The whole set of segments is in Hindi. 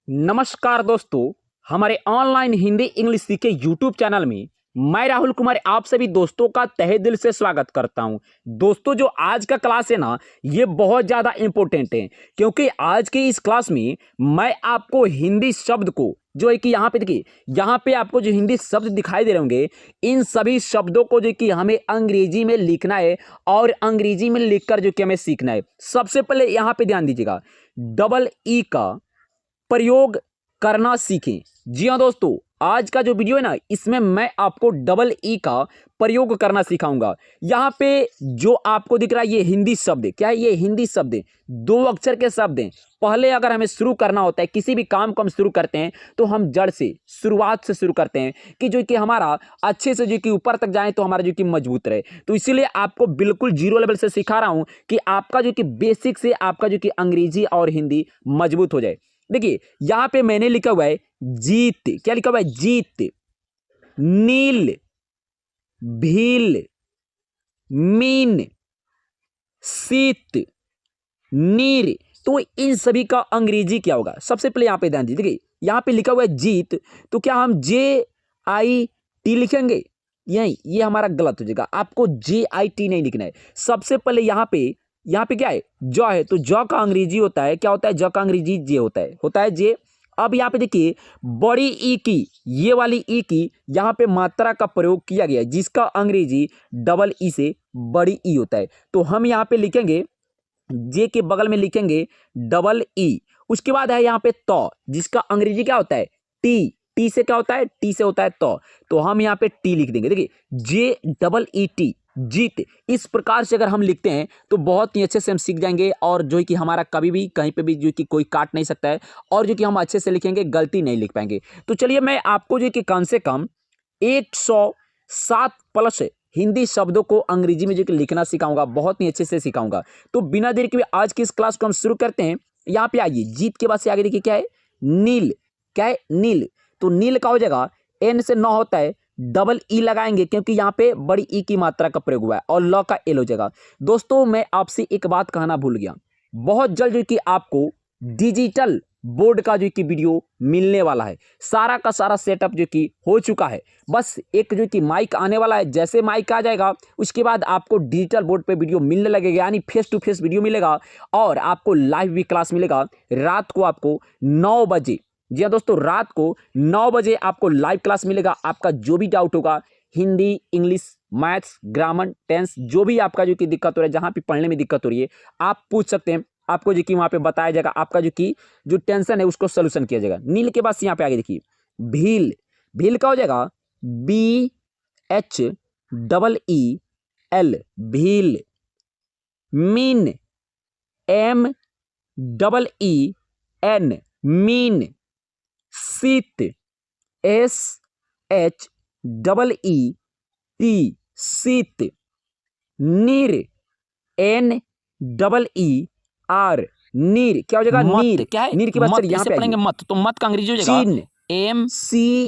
नमस्कार दोस्तों, हमारे ऑनलाइन हिंदी इंग्लिश सीखे यूट्यूब चैनल में मैं राहुल कुमार आप सभी दोस्तों का तहे दिल से स्वागत करता हूं। दोस्तों, जो आज का क्लास है ना, ये बहुत ज़्यादा इम्पोर्टेंट है क्योंकि आज के इस क्लास में मैं आपको हिंदी शब्द को जो है कि यहाँ पे देखिए, यहाँ पे आपको जो हिंदी शब्द दिखाई दे रहे होंगे, इन सभी शब्दों को जो कि हमें अंग्रेजी में लिखना है और अंग्रेजी में लिखकर जो कि हमें सीखना है। सबसे पहले यहाँ पे ध्यान दीजिएगा, डबल ई का प्रयोग करना सीखें। जी हाँ दोस्तों, आज का जो वीडियो है ना, इसमें मैं आपको डबल ई का प्रयोग करना सिखाऊंगा। यहाँ पे जो आपको दिख रहा है ये हिंदी शब्द है। क्या है? ये हिंदी शब्द है, 2 अक्षर के शब्द हैं। पहले अगर हमें शुरू करना होता है, किसी भी काम को हम शुरू करते हैं तो हम जड़ से, शुरुआत से शुरू करते हैं कि जो कि हमारा अच्छे से जो कि ऊपर तक जाए तो हमारा जो कि मजबूत रहे। तो इसीलिए आपको बिल्कुल जीरो लेवल से सिखा रहा हूँ कि आपका जो कि बेसिक से आपका जो कि अंग्रेजी और हिंदी मजबूत हो जाए। देखिए, यहां पे मैंने लिखा हुआ है जीत। क्या लिखा हुआ है? जीत। नील, भील, मीन, शीत, नीर। तो इन सभी का अंग्रेजी क्या होगा? सबसे पहले यहां पे ध्यान दीजिए। देखिए, यहां पे लिखा हुआ है जीत, तो क्या हम JIT लिखेंगे? यही, ये हमारा गलत हो जाएगा। आपको JIT नहीं लिखना है। सबसे पहले यहाँ पे क्या है? ज है, तो ज का अंग्रेजी होता है, क्या होता है? ज का अंग्रेजी जे होता है जे। अब यहाँ पे देखिए, बड़ी ई की, ये वाली ई की यहाँ पे मात्रा का प्रयोग किया गया है, जिसका अंग्रेजी डबल ई से बड़ी ई होता है। तो हम यहाँ पे लिखेंगे, जे के बगल में लिखेंगे डबल ई। उसके बाद है यहाँ पे तो, जिसका अंग्रेजी क्या होता है? टी। टी से क्या होता है? टी से होता है तो हम यहाँ पे टी लिख देंगे। देखिए, JEET, जीत। इस प्रकार से अगर हम लिखते हैं तो बहुत ही अच्छे से हम सीख जाएंगे, और जो है कि हमारा कभी भी कहीं पे भी जो कि कोई काट नहीं सकता है, और जो कि हम अच्छे से लिखेंगे, गलती नहीं लिख पाएंगे। तो चलिए, मैं आपको जो कि कम से कम 107 प्लस हिंदी शब्दों को अंग्रेजी में जो कि लिखना सिखाऊंगा, बहुत ही अच्छे से सिखाऊंगा। तो बिना देर के आज की इस क्लास को हम शुरू करते हैं। यहाँ पे आइए, जीत के बाद से आगे देखिए क्या है? नील। क्या है? नील। तो नील का हो जाएगा, एन से न होता है, डबल ई लगाएंगे क्योंकि यहाँ पे बड़ी ई की मात्रा का प्रयोग हुआ है, और ल का एल हो जाएगा। दोस्तों, मैं आपसे एक बात कहना भूल गया, बहुत जल्द जो कि आपको डिजिटल बोर्ड का जो कि वीडियो मिलने वाला है। सारा का सारा सेटअप जो कि हो चुका है, बस एक जो कि माइक आने वाला है। जैसे माइक आ जाएगा, उसके बाद आपको डिजिटल बोर्ड पे वीडियो मिलने लगेगा, यानी फेस टू फेस वीडियो मिलेगा, और आपको लाइव भी क्लास मिलेगा। रात को आपको 9 बजे, जी हाँ दोस्तों, रात को 9 बजे आपको लाइव क्लास मिलेगा। आपका जो भी डाउट होगा, Hindi, English, maths, grammar, tense, जो भी आपका जो कि दिक्कत हो रहा है, जहाँ पे पढ़ने में दिक्कत हो रही है, आप पूछ सकते हैं। आपको जो कि वहाँ पे बताया जाएगा, आपका जो कि जो टेंशन है उसको सोल्यूशन किया जाएगा। नील के बाद यहाँ पे आगे देखिए, भील। भील का हो जाएगा BHEEL, Bhil. Mean, MEEN, mean. शीत, SHEET, शीत। नीर, NEER, नीर। क्या हो जाएगा? नीर। क्या है? नीर के बाद मत, सर यहाँ इसे पे पढ़ेंगे आइए, मत, तो मत का अंग्रेजी हो जाएगा चीन। एम,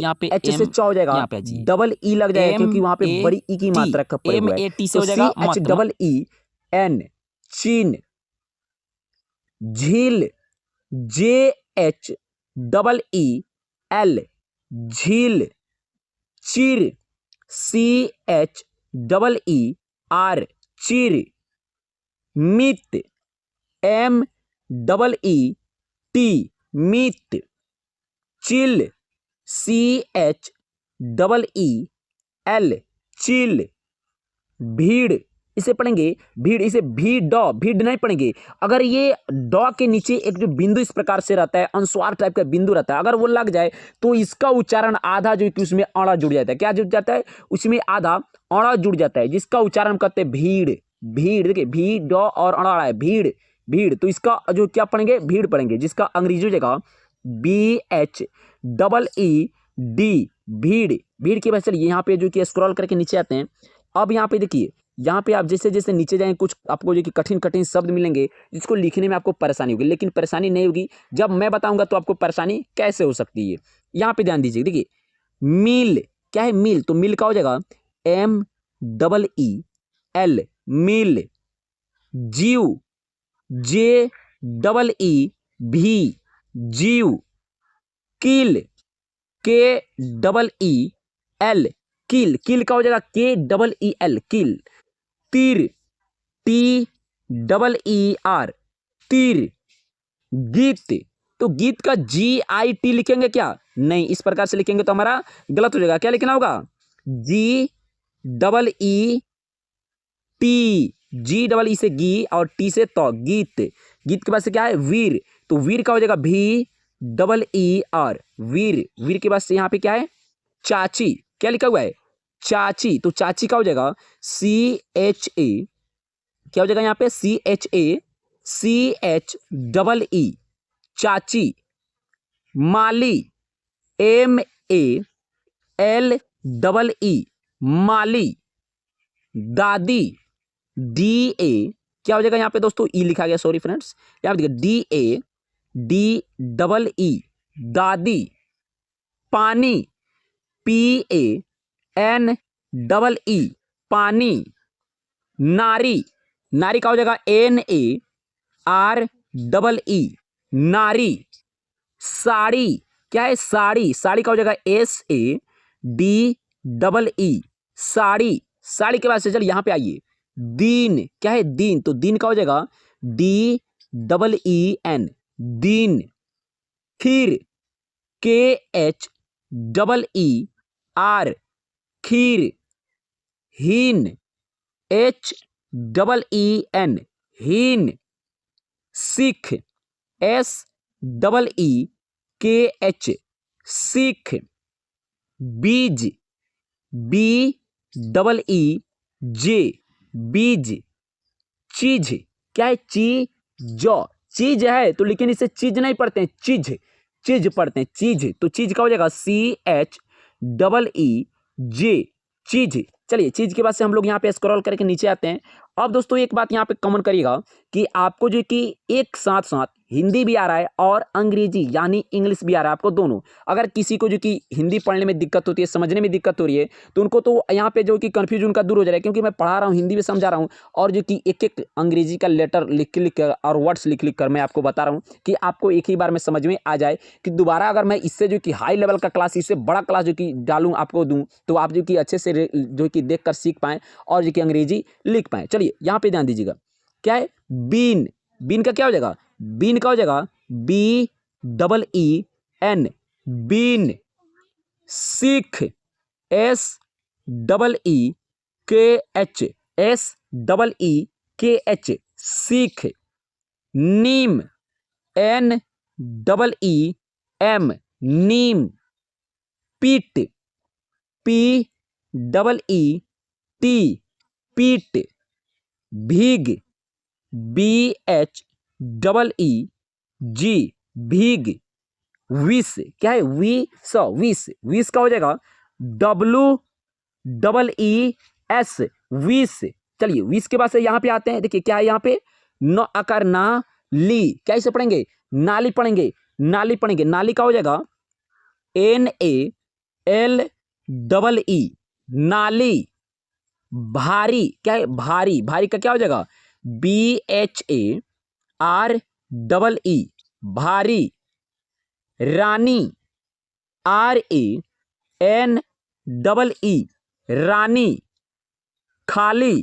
यहाँ पे CH से एम, च हो जाएगा, यहाँ पे जी डबल ई लग जाएगा क्योंकि वहां पे बड़ी ई की मात्रा का प्रयोग हुआ है। MAT से तो हो जाएगा CH मत। डबल EN, चीन। झील, JHEEL, झील। चिर, CHEER, चिर। मित, MEET, मित। Chill, CHEEL, chill. भीड़, इसे पढ़ेंगे भीड़, इसे भीड़ नहीं पढ़ेंगे। अगर ये ड के नीचे एक जो बिंदु इस प्रकार से रहता है, अनुस्वार टाइप का बिंदु रहता है, अगर वो लग जाए तो इसका उच्चारण आधा जो कि उसमें अड़ा जुड़ जाता है। क्या जुड़ जाता है? उसमें आधा अड़ा जुड़ जाता है, जिसका उच्चारण करते हैं भीड़। भीड़, देखिए, भी ड और अड़ा है, भीड़। भीड़, तो इसका जो क्या पढ़ेंगे? भीड़ पढ़ेंगे, जिसका अंग्रेजी हो जाएगा BHEED, भीड़। भीड़ के बाद चलिए यहाँ पे जो कि स्क्रॉल करके नीचे आते हैं। अब यहाँ पे देखिए, यहाँ पे आप जैसे जैसे नीचे जाएंगे, कुछ आपको जो कि कठिन कठिन शब्द मिलेंगे, जिसको लिखने में आपको परेशानी होगी, लेकिन परेशानी नहीं होगी जब मैं बताऊंगा तो आपको परेशानी कैसे हो सकती है। यहाँ पे ध्यान दीजिए, देखिए, मील। क्या है? मील। तो मील का हो जाएगा MEEL, मील। जीव, JEEV, जीव। कील, के डबल ई एल, कील, कील का हो जाएगा के डबल ई एल, कील। तीर, टी डबल ई आर, तीर। गीत, तो गीत का जी आई टी लिखेंगे क्या? नहीं, इस प्रकार से लिखेंगे तो हमारा गलत हो जाएगा। क्या लिखना होगा? जी डबल ई टी, जी डबल ई से गी और टी से तो, गीत। गीत के बाद से क्या है? वीर, तो वीर का हो जाएगा भी डबल ई आर, वीर। वीर के बाद से यहाँ पे क्या है? चाची, क्या लिखा हुआ है? चाची, तो चाची का हो जाएगा सी एच ए, क्या हो जाएगा यहाँ पे? C H A C H double E, चाची। माली, M A L double E, माली। दादी, डी ए, क्या हो जाएगा यहाँ पे दोस्तों? ई लिखा गया, सॉरी फ्रेंड्स, यहाँ पे देखिए D A D double E, दादी। पानी, P A N double E, पानी। नारी, नारी का हो जाएगा N A R double E, नारी। साड़ी, क्या है? साड़ी, साड़ी का हो जाएगा S A D double E, sari. Sari के बाद से चलिए यहाँ पे आइए। दीन, क्या है? दीन, तो दीन का हो जाएगा डी डबल ई एन, दीन। खीर, के एच डबल ई आर, खीर। हीन, एच डबल ई एन, हीन। Sikh, S double E K H, Sikh. बीज, बी डबल ई जे, बीज। चीज, क्या है? चीज है तो लेकिन इसे चीज नहीं पढ़ते हैं, चीज, चीज पढ़ते हैं, चीज। तो चीज का हो जाएगा सी एच डबल ई जे, चीज। चलिए, चीज के बाद से हम लोग यहाँ पे स्क्रॉल करके नीचे आते हैं। अब दोस्तों एक बात यहाँ पे कमेंट करिएगा कि आपको जो कि एक साथ साथ हिंदी भी आ रहा है और अंग्रेजी यानी इंग्लिश भी आ रहा है आपको, दोनों। अगर किसी को जो कि हिंदी पढ़ने में दिक्कत होती है, समझने में दिक्कत हो रही है, तो उनको तो यहाँ पे जो कि कन्फ्यूजन उनका दूर हो जा रहा है, क्योंकि मैं पढ़ा रहा हूँ, हिंदी में समझा रहा हूँ, और जो कि एक एक अंग्रेजी का लेटर लिख लिख कर और वर्ड्स लिख लिख कर मैं आपको बता रहा हूँ कि आपको एक ही बार में समझ में आ जाए, कि दोबारा अगर मैं इससे जो कि हाई लेवल का क्लास, इससे बड़ा क्लास जो कि डालूँ आपको दूँ, तो आप जो कि अच्छे से जो कि देख कर सीख पाएँ और जो कि अंग्रेजी लिख पाएँ। चलिए यहाँ पे ध्यान दीजिएगा, क्या है? बीन, बीन का क्या हो जाएगा? बीन का हो जाएगा बी डबल ई एन, बीन। सीख, S double E K H, S double E K H, सीख। नीम, एन डबल ई एम, नीम। पीट, पी डबल ई टी, पीट। भीग, B H double E G, भीग। विष, क्या है? विष, विष का हो जाएगा डब्लू डबल ई एस, विष। चलिए, विष के बाद से यहाँ पे आते हैं। देखिए क्या है यहाँ पे? न अकार ना ली, क्या इसे पढ़ेंगे? नाली पढ़ेंगे, नाली पढ़ेंगे। नाली का हो जाएगा N A L double E, नाली। भारी, क्या है? भारी, भारी का क्या हो जाएगा? B H A R double E, भारी। रानी, R A N double E, रानी। खाली,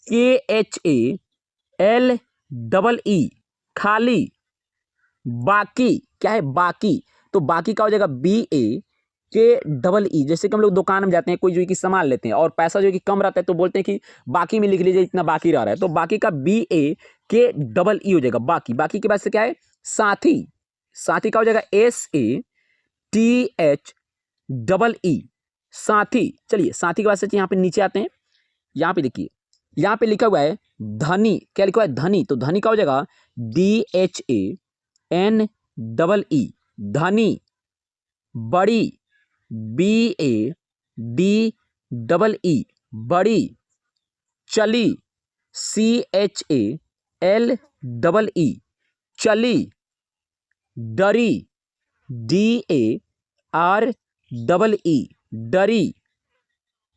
K H A L double E, खाली। बाकी, क्या है? बाकी, तो बाकी का हो जाएगा बी ए के डबल ई। जैसे कि हम लोग दुकान में जाते हैं, कोई जो कि सामान लेते हैं और पैसा जो कि कम रहता है, तो बोलते हैं कि बाकी में लिख लीजिए, इतना बाकी रह रहा है, तो बाकी का बी ए के डबल ई हो जाएगा, बाकी। बाकी के बाद से क्या है? साथी, साथी का हो जाएगा S A T H double ई, साथी। चलिए, साथी के बाद से यहाँ पे नीचे आते हैं। यहाँ पे देखिए, यहाँ पे लिखा हुआ है धनी, क्या लिखा हुआ है? धनी, तो धनी का हो जाएगा D H A N double E, धनी। बड़ी, B A D double E, बड़ी। चली, C H A L double E, चली। डरी, D A R double E, डरी।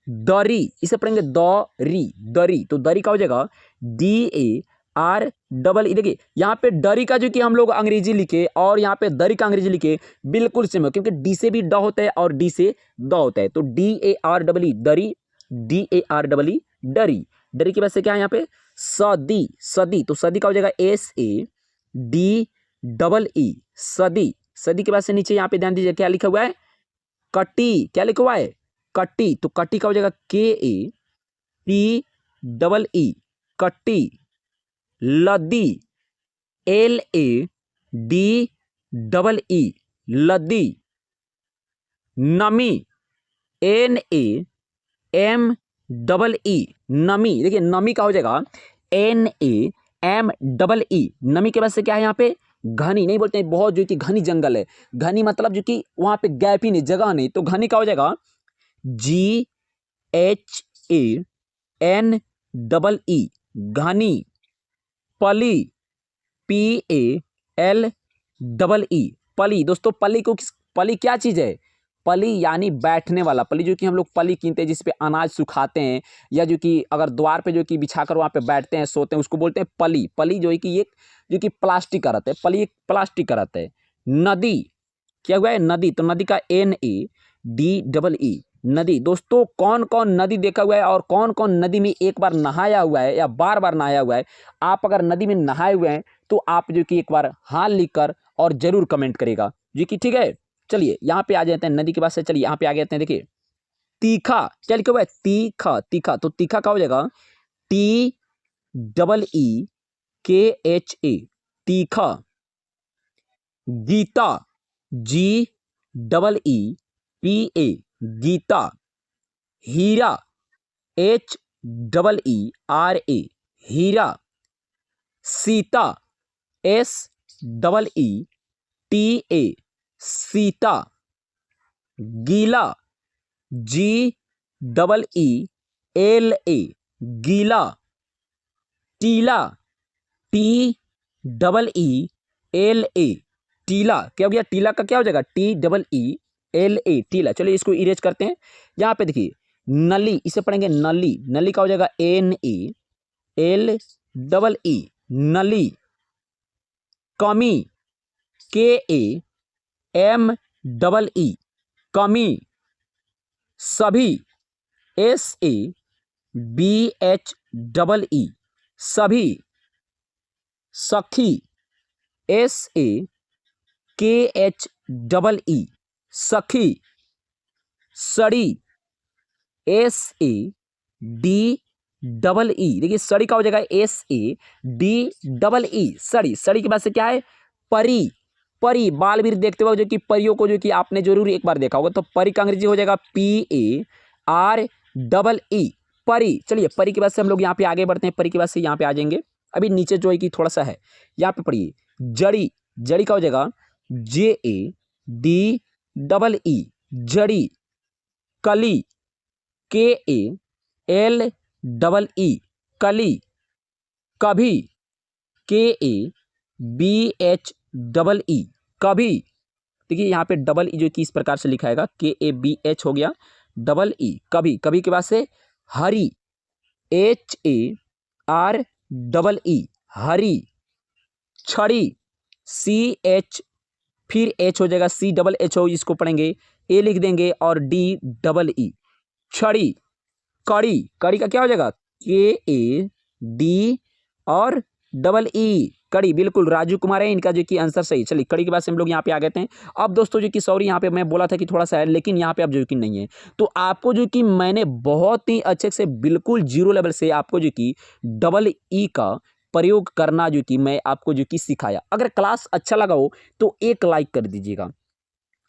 दरी, इसे पढ़ेंगे दरी, दरी, तो दरी का हो जाएगा डी ए आर डबल ई। देखिए यहाँ पे डरी का जो कि हम लोग अंग्रेजी लिखे और यहाँ पे दरी का अंग्रेजी लिखे बिल्कुल सेम है, क्योंकि डी से भी ड होता है और डी से द होता है। तो DAREE दरी, DAREE डरी। डरी की वजह से क्या है यहाँ पे सदी, सदी। तो सदी का हो जाएगा SADEE सदी। सदी के बाद से नीचे यहाँ पे ध्यान दीजिए क्या लिखा हुआ है कटी। क्या लिखा हुआ है कटी। तो कटी का हो जाएगा KATEE कटी। लदी LADEE लदी। नमी NAMEE नमी। देखिए नमी का हो जाएगा NAMEE। नमी के बाद से क्या है यहाँ पे घनी। नहीं बोलते हैं बहुत जो कि घनी जंगल है, घनी मतलब जो कि वहां पे गैप ही नहीं, जगह नहीं। तो घनी का हो जाएगा GHANEE घनी। पली PALEE पली। दोस्तों पली को पली क्या चीज है पली यानी बैठने वाला। पली जो कि हम लोग पली कीनते हैं जिसपे अनाज सुखाते हैं, या जो कि अगर द्वार पे जो कि बिछाकर वहाँ पे बैठते हैं सोते हैं, उसको बोलते हैं पली। पली जो है कि ये जो कि प्लास्टिक का रहता है, पली एक प्लास्टिक का रहता है। नदी क्या हुआ है नदी। तो नदी का NADEE नदी। दोस्तों कौन कौन नदी देखा हुआ है और कौन कौन नदी में एक बार नहाया हुआ है या बार बार नहाया हुआ है। आप अगर नदी में नहाए हुए हैं तो आप जो कि एक बार हाँ लिखकर और जरूर कमेंट करेगा जी कि ठीक है। चलिए यहाँ पे आ जाते हैं नदी के बाद से। चलिए यहाँ पे आ जाते हैं। देखिए तीखा क्या लिखा हुआ है तीखा। तीखा तो तीखा का हो जाएगा TEEKHA तीखा। गीता GEEPA गीता। हीरा HEERA हीरा। सीता SEETA सीता। गीला GEELA गीला। टीला TEELA टीला। क्या हो गया टीला का क्या हो जाएगा TEELA टीला। चलिए इसको इरेज करते हैं। यहाँ पे देखिए नली, इसे पढ़ेंगे नली। नली का हो जाएगा NALEE नली। कमी KAMEE कमी। सभी SABHEE सभी। सखी SAKHEE सखी। सड़ी SADEE देखिए सड़ी का हो जाएगा SADEE सड़ी। सड़ी के बाद से क्या है परी। परी बालवीर देखते हुए जो कि परियों को जो कि आपने जरूर एक बार देखा होगा। तो परी का अंग्रेजी हो जाएगा PAREE परी। चलिए परी के बाद से हम लोग यहाँ पे आगे बढ़ते हैं। परी के बाद से यहाँ पे आ जाएंगे। अभी नीचे जो है कि थोड़ा सा है यहाँ पे पढ़िए जड़ी। जड़ी का हो जाएगा JADEE जड़ी। कली KALEE कली। कभी KABHEE कभी। देखिए यहाँ पे डबल ई जो कि इस प्रकार से लिखा है KABH हो गया डबल ई कभी। कभी के बाद से हरी HAREE हरी। छड़ी CH फिर H हो जाएगा CHO इसको पढ़ेंगे A लिख देंगे और DEE छड़ी। कड़ी। कड़ी का क्या हो जाएगा KAD और EE कड़ी। बिल्कुल राजू कुमार है इनका जो कि आंसर सही। चलिए कड़ी के बाद से हम लोग यहाँ पे आ गए थे। अब दोस्तों जो कि सॉरी यहाँ पे मैं बोला था कि थोड़ा सा है, लेकिन यहाँ पे अब जो कि नहीं है। तो आपको जो कि मैंने बहुत ही अच्छे से बिल्कुल जीरो लेवल से आपको जो कि EE का प्रयोग करना जो कि मैं आपको जो कि सिखाया। अगर क्लास अच्छा लगा हो तो एक लाइक कर दीजिएगा।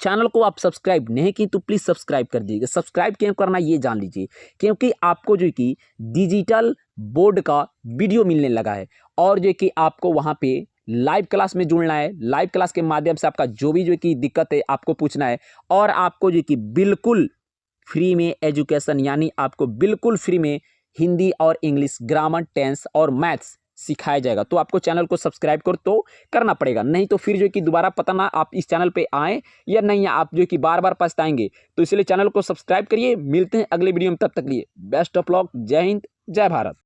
चैनल को आप सब्सक्राइब नहीं की तो प्लीज़ सब्सक्राइब कर दीजिएगा। सब्सक्राइब क्यों करना ये जान लीजिए, क्योंकि आपको जो कि डिजिटल बोर्ड का वीडियो मिलने लगा है और जो कि आपको वहाँ पे लाइव क्लास में जुड़ना है। लाइव क्लास के माध्यम से आपका जो भी जो कि दिक्कत है आपको पूछना है और आपको जो कि बिल्कुल फ्री में एजुकेशन यानी आपको बिल्कुल फ्री में हिंदी और इंग्लिश ग्रामर टेंस और मैथ्स सिखाया जाएगा। तो आपको चैनल को सब्सक्राइब कर तो करना पड़ेगा, नहीं तो फिर जो कि दोबारा पता ना आप इस चैनल पे आएँ या नहीं, आप जो कि बार बार पछताएंगे। तो इसलिए चैनल को सब्सक्राइब करिए। मिलते हैं अगले वीडियो में, तब तक लिए बेस्ट ऑफ लक। जय हिंद जय भारत।